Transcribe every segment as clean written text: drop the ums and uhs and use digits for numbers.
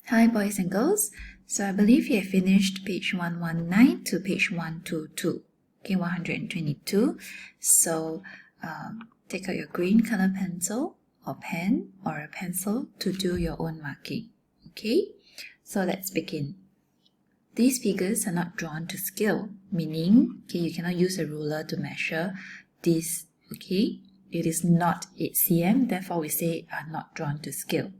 Hi boys and girls, so I believe you have finished page 119 to page 122, okay, 122. So take out your green color pencil or pen or a pencil to do your own marking, okay? So let's begin. These figures are not drawn to scale, meaning okay, you cannot use a ruler to measure this, okay? It is not 8 cm, therefore we say are not drawn to scale.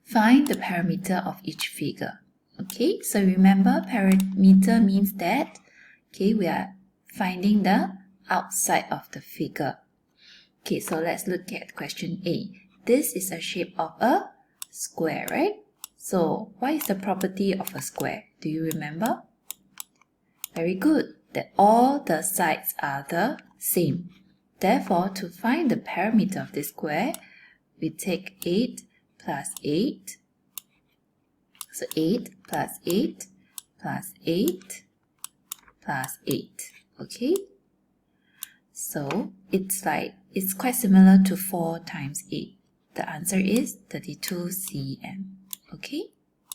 Find the parameter of each figure. Okay, so remember parameter means that okay, we are finding the outside of the figure. Okay, so let's look at question A. This is a shape of a square, right? So what is the property of a square? Do you remember? Very good, that all the sides are the same. Therefore, to find the parameter of this square, we take 8 plus 8. So 8 plus 8 plus 8 plus 8. Okay? So it's quite similar to 4 times 8. The answer is 32 cm. Okay?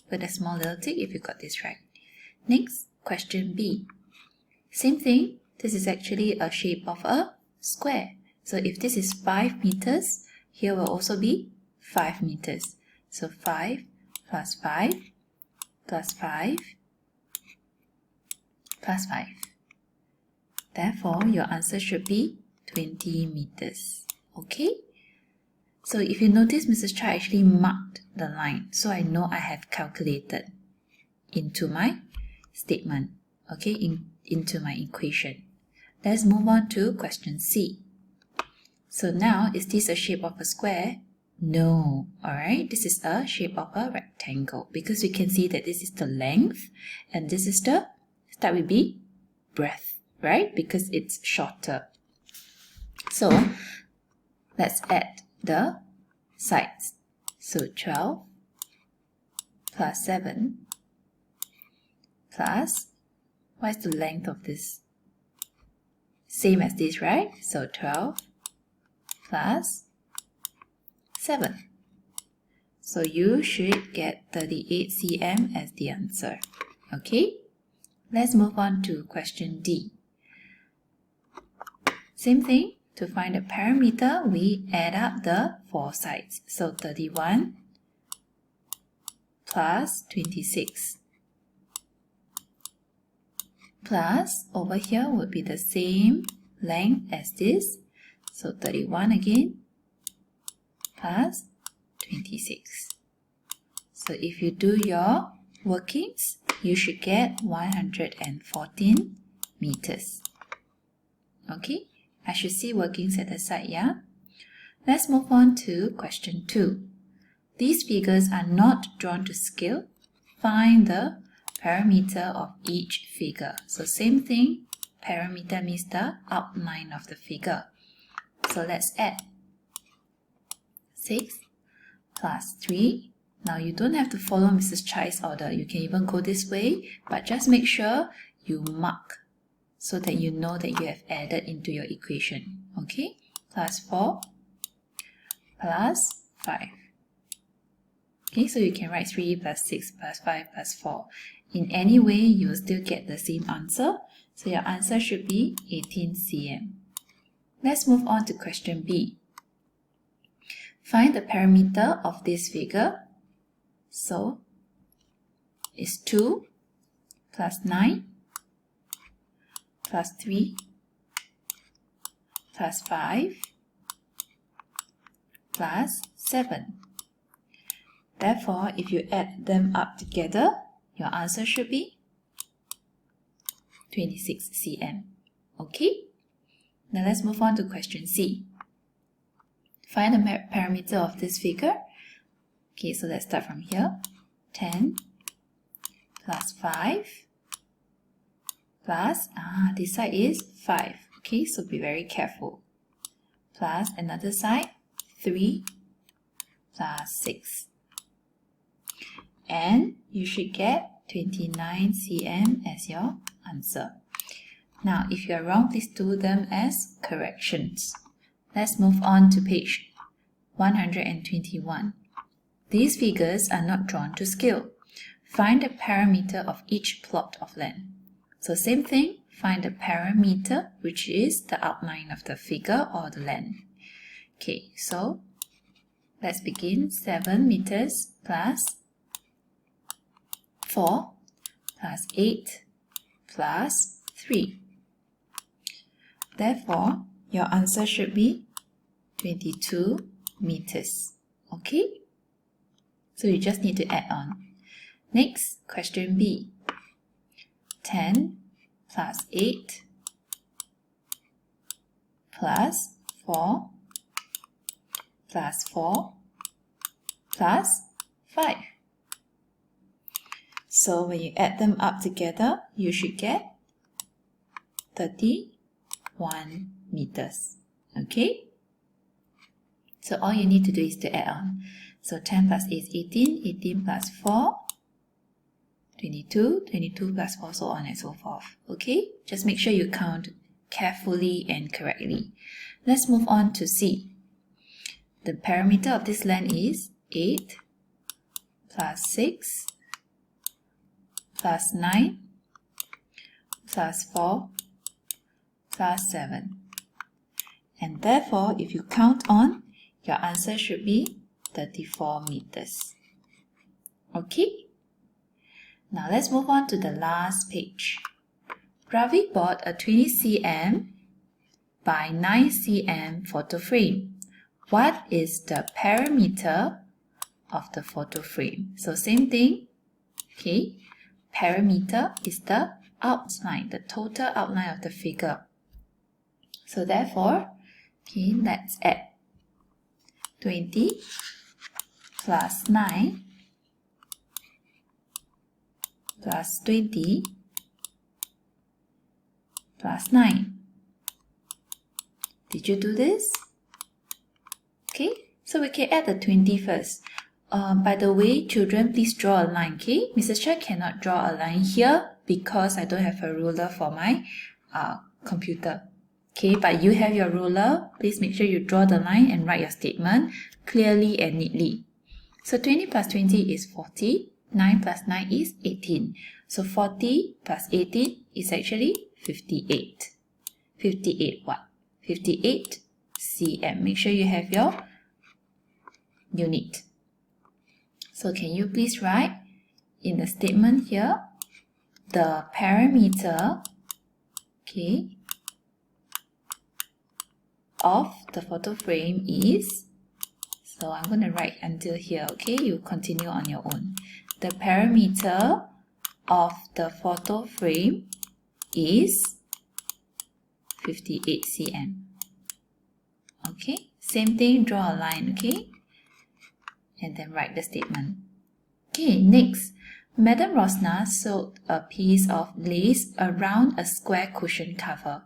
Put a small little tick if you got this right. Next, question B. Same thing. This is actually a shape of a square. So if this is 5 meters, here will also be 5 meters. So 5 plus 5 plus 5 plus 5. Therefore, your answer should be 20 meters. Okay? So if you notice, Mrs. Chai actually marked the line. So I know I have calculated into my statement. Okay? Into my equation. Let's move on to question C. So now, is this a shape of a square? No, alright, this is a shape of a rectangle because we can see that this is the length and this is the, start with B, breadth, right? Because it's shorter. So, let's add the sides. So 12 plus 7 plus, what is the length of this? Same as this, right? So 12 plus 7. So you should get 38 cm as the answer. Okay? Let's move on to question D. Same thing. To find the parameter, we add up the 4 sides. So 31 plus 26 plus, over here would be the same length as this. So 31 again plus 26. So if you do your workings, you should get 114 meters. Okay, I should see workings at the side, yeah? Let's move on to question 2. These figures are not drawn to scale. Find the parameter of each figure. So same thing, parameter means the outline of the figure. So let's add 6 plus 3. Now you don't have to follow Mrs. Chai's order. You can even go this way, but just make sure you mark so that you know that you have added into your equation. Okay? Plus 4 plus 5. Okay, so you can write 3 plus 6 plus 5 plus 4. In any way, you will still get the same answer. So your answer should be 18 cm. Let's move on to question B. Find the parameter of this figure. So, it's 2 plus 9 plus 3 plus 5 plus 7. Therefore, if you add them up together, your answer should be 26 cm. Okay? Now let's move on to question C. Find the parameter of this figure. Okay, so let's start from here. 10 plus 5 plus, this side is 5. Okay, so be very careful. Plus another side, 3 plus 6. And you should get 29 cm as your answer. Now, if you are wrong, please do them as corrections. Let's move on to page 121. These figures are not drawn to scale. Find the parameter of each plot of land. So same thing, find the parameter, which is the outline of the figure or the land. Okay, so let's begin. 7 meters plus 4 plus 8 plus 3. Therefore, your answer should be 22 meters. Okay? So you just need to add on. Next, question B. 10 plus 8 plus 4 plus 4 plus 5. So when you add them up together, you should get 31 meters. Okay? So all you need to do is to add on. So 10 plus 8 is 18, 18 plus 4, 22, 22 plus 4, so on and so forth. Okay? Just make sure you count carefully and correctly. Let's move on to C. The parameter of this land is 8 plus 6 plus 9 plus 4 plus 7. And therefore, if you count on, your answer should be 34 meters. Okay? Now let's move on to the last page. Ravi bought a 20 cm by 9 cm photo frame. What is the parameter of the photo frame? So same thing. Okay? Parameter is the outline, the total outline of the figure. So therefore, okay, let's add 20 plus 9 plus 20 plus 9. Did you do this? Okay, so we can add the 20 first. By the way, children, please draw a line, okay? Mrs. Chia cannot draw a line here because I don't have a ruler for my computer. Okay, but you have your ruler. Please make sure you draw the line and write your statement clearly and neatly. So 20 plus 20 is 40. 9 plus 9 is 18. So 40 plus 18 is actually 58. 58 what? 58 cm. Make sure you have your unit. So can you please write in the statement here, the parameter, okay, of the photo frame is, so I'm going to write until here, okay, you continue on your own. The parameter of the photo frame is 58 cm. Okay, same thing, draw a line, okay, and then write the statement. Okay, next, Madam Rosna sewed a piece of lace around a square cushion cover.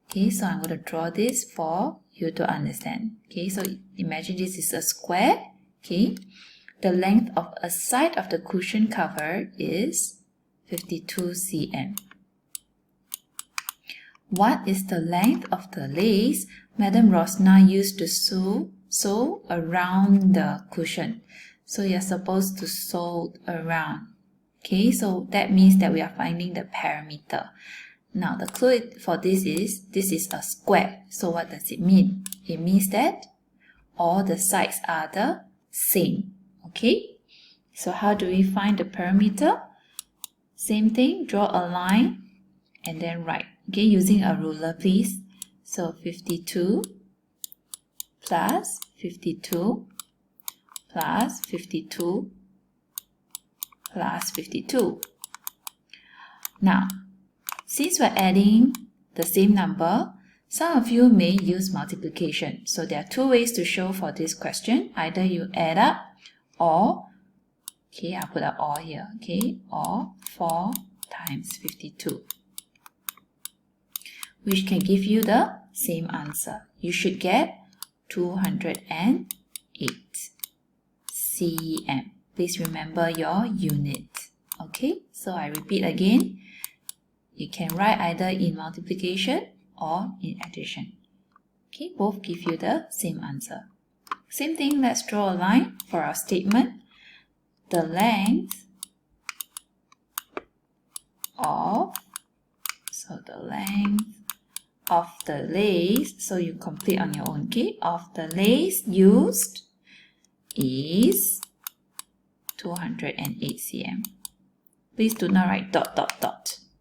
Okay, so I'm going to draw this for you to understand. Okay, so imagine this is a square. Okay, the length of a side of the cushion cover is 52 cm. What is the length of the lace Madam Rosna used to sew around the cushion? So you're supposed to sew around. Okay, so that means that we are finding the parameter. Now the clue for this is a square. So what does it mean? It means that all the sides are the same. Okay, so how do we find the parameter? Same thing, draw a line and then write. Okay, using a ruler please. So 52 plus 52 plus 52 plus 52. Now, since we're adding the same number, some of you may use multiplication. So there are two ways to show for this question. Either you add up or, okay, I'll put an or here, okay, or 4 times 52, which can give you the same answer. You should get 208 cm. Please remember your unit. Okay, so I repeat again. You can write either in multiplication or in addition. Okay, both give you the same answer. same thing, let's draw a line for our statement. The length of, so the length of the lace, so you complete on your own, okay? Of the lace used is 208 cm. Please do not write ...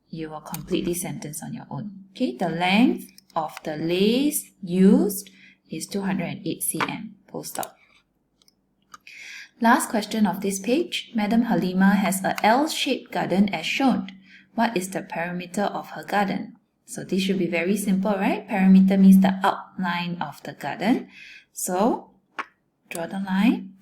You will complete this sentence on your own, okay? The length of the lace used is 208 cm. Full stop. Last question of this page. Madam Halima has a L-shaped garden as shown. What is the perimeter of her garden? So this should be very simple, right? Perimeter means the outline of the garden. So draw the line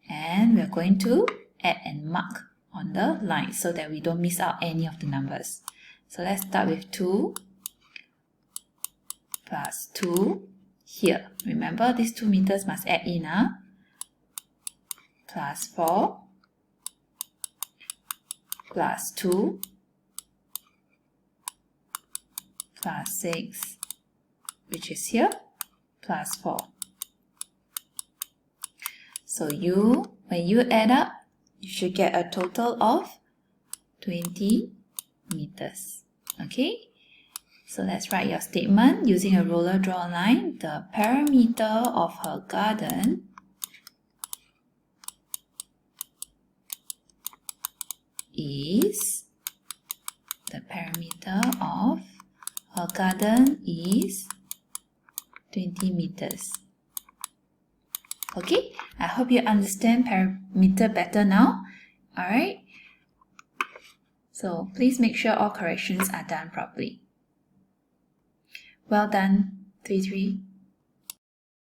and we're going to add and mark on the line so that we don't miss out any of the numbers. So let's start with 2 plus 2 here. Remember, these 2 meters must add in, plus 4 plus 2 plus 6, which is here, plus 4. So when you add up, you should get a total of 20 meters. Okay? So let's write your statement using a ruler, draw a line. The perimeter of her garden is 20 meters. Okay, I hope you understand perimeter better now. Alright, so please make sure all corrections are done properly. Well done, 3-3.